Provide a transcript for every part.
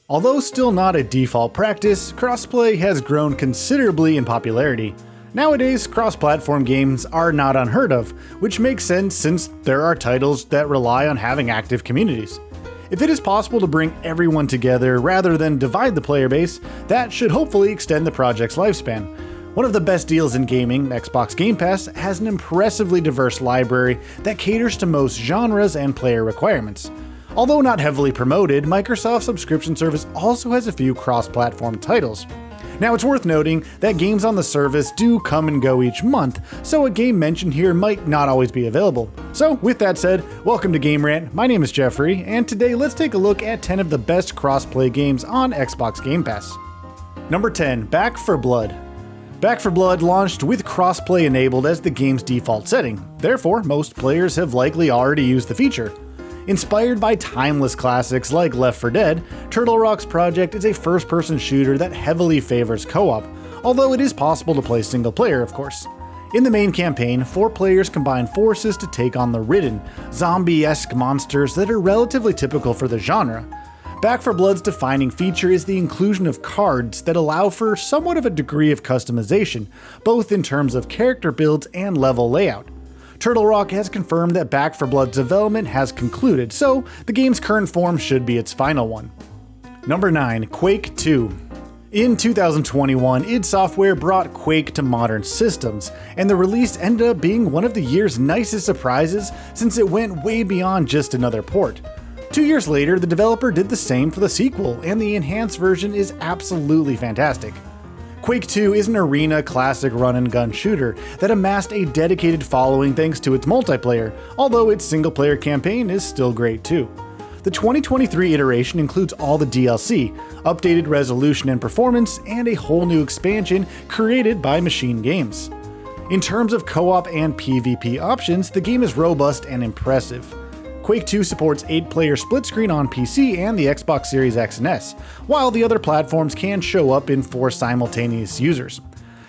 Although still not a default practice, crossplay has grown considerably in popularity. Nowadays, cross-platform games are not unheard of, which makes sense since there are titles that rely on having active communities. If it is possible to bring everyone together rather than divide the player base, that should hopefully extend the project's lifespan. One of the best deals in gaming, Xbox Game Pass, has an impressively diverse library that caters to most genres and player requirements. Although not heavily promoted, Microsoft's subscription service also has a few cross-platform titles. Now, it's worth noting that games on the service do come and go each month, so a game mentioned here might not always be available. So, with that said, welcome to Game Rant. My name is Geoffrey, and today let's take a look at 10 of the best cross-play games on Xbox Game Pass. Number 10, Back 4 Blood. Back 4 Blood launched with crossplay enabled as the game's default setting, therefore most players have likely already used the feature. Inspired by timeless classics like Left 4 Dead, Turtle Rock's project is a first-person shooter that heavily favors co-op, although it is possible to play single player, of course. In the main campaign, 4 players combine forces to take on the Ridden, zombie-esque monsters that are relatively typical for the genre. Back 4 Blood's defining feature is the inclusion of cards that allow for somewhat of a degree of customization, both in terms of character builds and level layout. Turtle Rock has confirmed that Back 4 Blood's development has concluded, so the game's current form should be its final one. Number 9, Quake 2. In 2021, id Software brought Quake to modern systems, and the release ended up being one of the year's nicest surprises since it went way beyond just another port. 2 years later, the developer did the same for the sequel, and the enhanced version is absolutely fantastic. Quake 2 is an arena classic run-and-gun shooter that amassed a dedicated following thanks to its multiplayer, although its single-player campaign is still great too. The 2023 iteration includes all the DLC, updated resolution and performance, and a whole new expansion created by Machine Games. In terms of co-op and PvP options, the game is robust and impressive. Quake 2 supports 8-player split screen on PC and the Xbox Series X and S, while the other platforms can show up in 4 simultaneous users.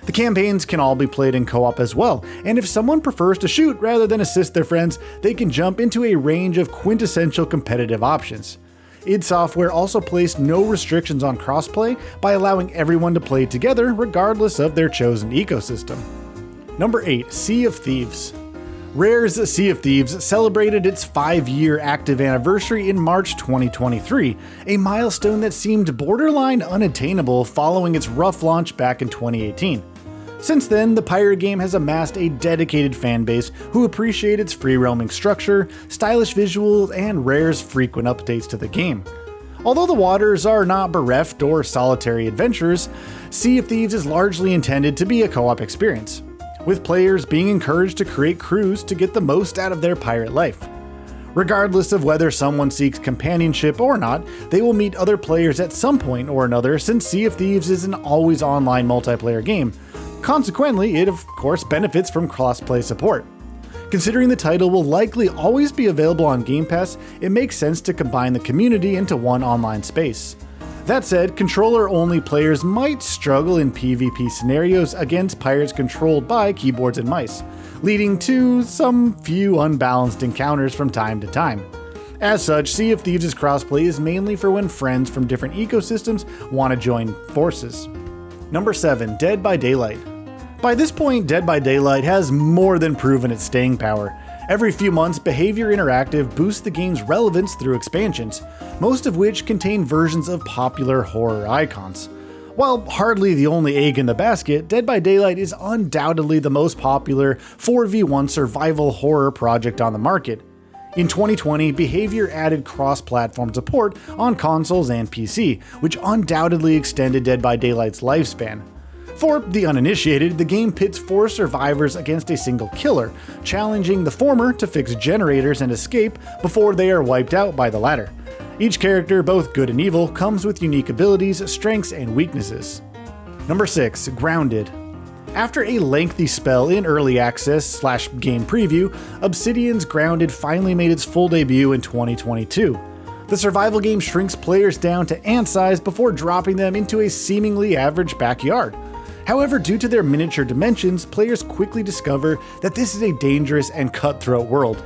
The campaigns can all be played in co-op as well, and if someone prefers to shoot rather than assist their friends, they can jump into a range of quintessential competitive options. id Software also placed no restrictions on crossplay by allowing everyone to play together regardless of their chosen ecosystem. Number 8, Sea of Thieves. Rare's Sea of Thieves celebrated its 5-year active anniversary in March 2023, a milestone that seemed borderline unattainable following its rough launch back in 2018. Since then, the pirate game has amassed a dedicated fanbase who appreciate its free-roaming structure, stylish visuals, and Rare's frequent updates to the game. Although the waters are not bereft or solitary adventures, Sea of Thieves is largely intended to be a co-op experience, with players being encouraged to create crews to get the most out of their pirate life. Regardless of whether someone seeks companionship or not, they will meet other players at some point or another since Sea of Thieves is an always online multiplayer game. Consequently, it of course benefits from crossplay support. Considering the title will likely always be available on Game Pass, it makes sense to combine the community into one online space. That said, controller-only players might struggle in PvP scenarios against pirates controlled by keyboards and mice, leading to some few unbalanced encounters from time to time. As such, Sea of Thieves' crossplay is mainly for when friends from different ecosystems want to join forces. Number 7, Dead by Daylight. By this point, Dead by Daylight has more than proven its staying power. Every few months, Behavior Interactive boosts the game's relevance through expansions, most of which contain versions of popular horror icons. While hardly the only egg in the basket, Dead by Daylight is undoubtedly the most popular 4v1 survival horror project on the market. In 2020, Behavior added cross-platform support on consoles and PC, which undoubtedly extended Dead by Daylight's lifespan. For the uninitiated, the game pits 4 survivors against a single killer, challenging the former to fix generators and escape before they are wiped out by the latter. Each character, both good and evil, comes with unique abilities, strengths, and weaknesses. Number 6, Grounded. After a lengthy spell in early access / game preview, Obsidian's Grounded finally made its full debut in 2022. The survival game shrinks players down to ant size before dropping them into a seemingly average backyard. However, due to their miniature dimensions, players quickly discover that this is a dangerous and cutthroat world.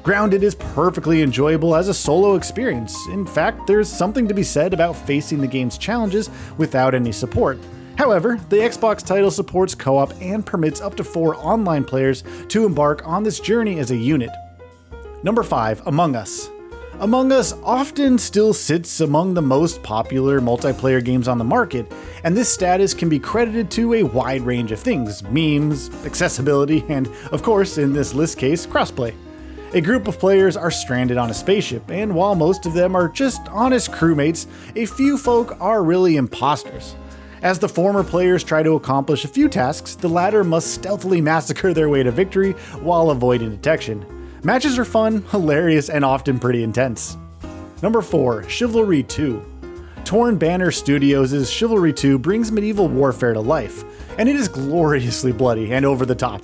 Grounded is perfectly enjoyable as a solo experience. In fact, there's something to be said about facing the game's challenges without any support. However, the Xbox title supports co-op and permits up to 4 online players to embark on this journey as a unit. Number 5, Among Us. Among Us often still sits among the most popular multiplayer games on the market, and this status can be credited to a wide range of things: memes, accessibility, and, of course, in this list case, crossplay. A group of players are stranded on a spaceship, and while most of them are just honest crewmates, a few folk are really imposters. As the former players try to accomplish a few tasks, the latter must stealthily massacre their way to victory while avoiding detection. Matches are fun, hilarious, and often pretty intense. Number 4, Chivalry 2. Torn Banner Studios' Chivalry 2 brings medieval warfare to life, and it is gloriously bloody and over the top.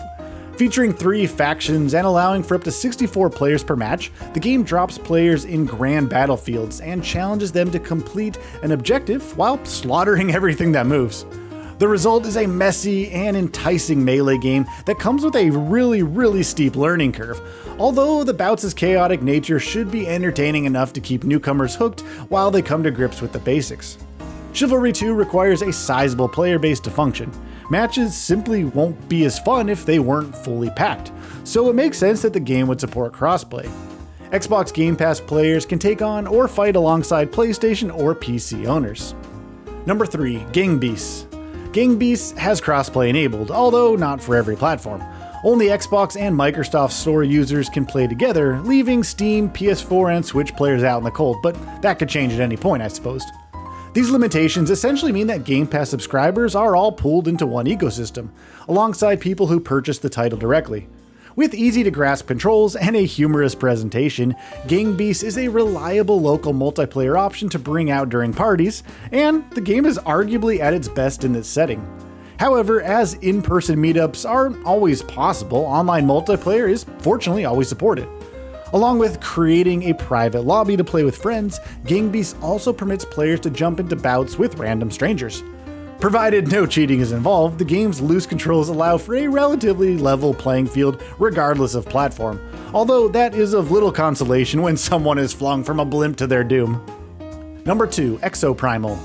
Featuring 3 factions and allowing for up to 64 players per match, the game drops players in grand battlefields and challenges them to complete an objective while slaughtering everything that moves. The result is a messy and enticing melee game that comes with a really steep learning curve, although the bouts' chaotic nature should be entertaining enough to keep newcomers hooked while they come to grips with the basics. Chivalry 2 requires a sizable player base to function. Matches simply won't be as fun if they weren't fully packed, so it makes sense that the game would support crossplay. Xbox Game Pass players can take on or fight alongside PlayStation or PC owners. Number 3, Gang Beasts. Gang Beasts has crossplay enabled, although not for every platform. Only Xbox and Microsoft Store users can play together, leaving Steam, PS4, and Switch players out in the cold, but that could change at any point, I suppose. These limitations essentially mean that Game Pass subscribers are all pooled into one ecosystem, alongside people who purchase the title directly. With easy-to-grasp controls and a humorous presentation, Gang Beasts is a reliable local multiplayer option to bring out during parties, and the game is arguably at its best in this setting. However, as in-person meetups are always possible, online multiplayer is fortunately always supported. Along with creating a private lobby to play with friends, Gang Beasts also permits players to jump into bouts with random strangers. Provided no cheating is involved, the game's loose controls allow for a relatively level playing field regardless of platform, although that is of little consolation when someone is flung from a blimp to their doom. Number 2, Exoprimal.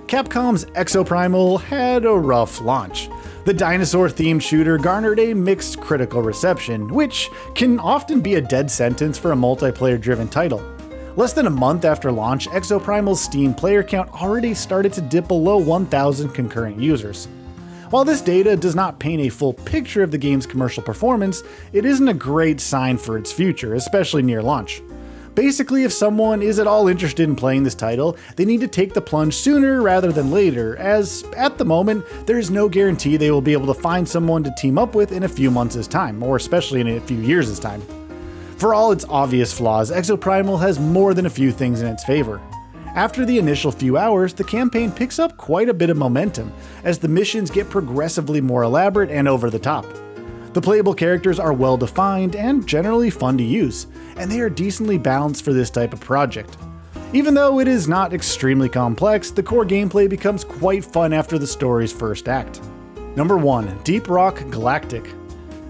Capcom's Exoprimal had a rough launch. The dinosaur-themed shooter garnered a mixed critical reception, which can often be a dead sentence for a multiplayer-driven title. Less than a month after launch, Exoprimal's Steam player count already started to dip below 1,000 concurrent users. While this data does not paint a full picture of the game's commercial performance, it isn't a great sign for its future, especially near launch. Basically, if someone is at all interested in playing this title, they need to take the plunge sooner rather than later, as at the moment, there is no guarantee they will be able to find someone to team up with in a few months' time, or especially in a few years' time. For all its obvious flaws, Exoprimal has more than a few things in its favor. After the initial few hours, the campaign picks up quite a bit of momentum, as the missions get progressively more elaborate and over the top. The playable characters are well defined and generally fun to use, and they are decently balanced for this type of project. Even though it is not extremely complex, the core gameplay becomes quite fun after the story's first act. Number 1, Deep Rock Galactic.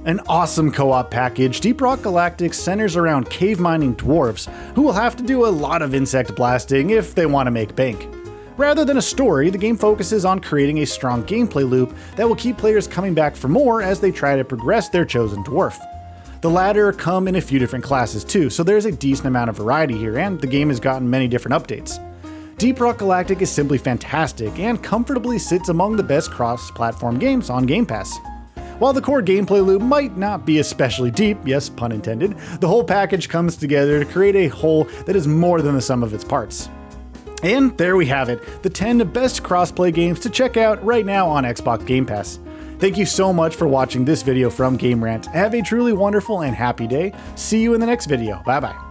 An awesome co-op package, Deep Rock Galactic centers around cave mining dwarves who will have to do a lot of insect blasting if they want to make bank. Rather than a story, the game focuses on creating a strong gameplay loop that will keep players coming back for more as they try to progress their chosen dwarf. The latter come in a few different classes too, so there's a decent amount of variety here, and the game has gotten many different updates. Deep Rock Galactic is simply fantastic and comfortably sits among the best cross-platform games on Game Pass. While the core gameplay loop might not be especially deep, yes, pun intended, the whole package comes together to create a whole that is more than the sum of its parts. And there we have it, the 10 best crossplay games to check out right now on Xbox Game Pass. Thank you so much for watching this video from Game Rant. Have a truly wonderful and happy day. See you in the next video. Bye bye.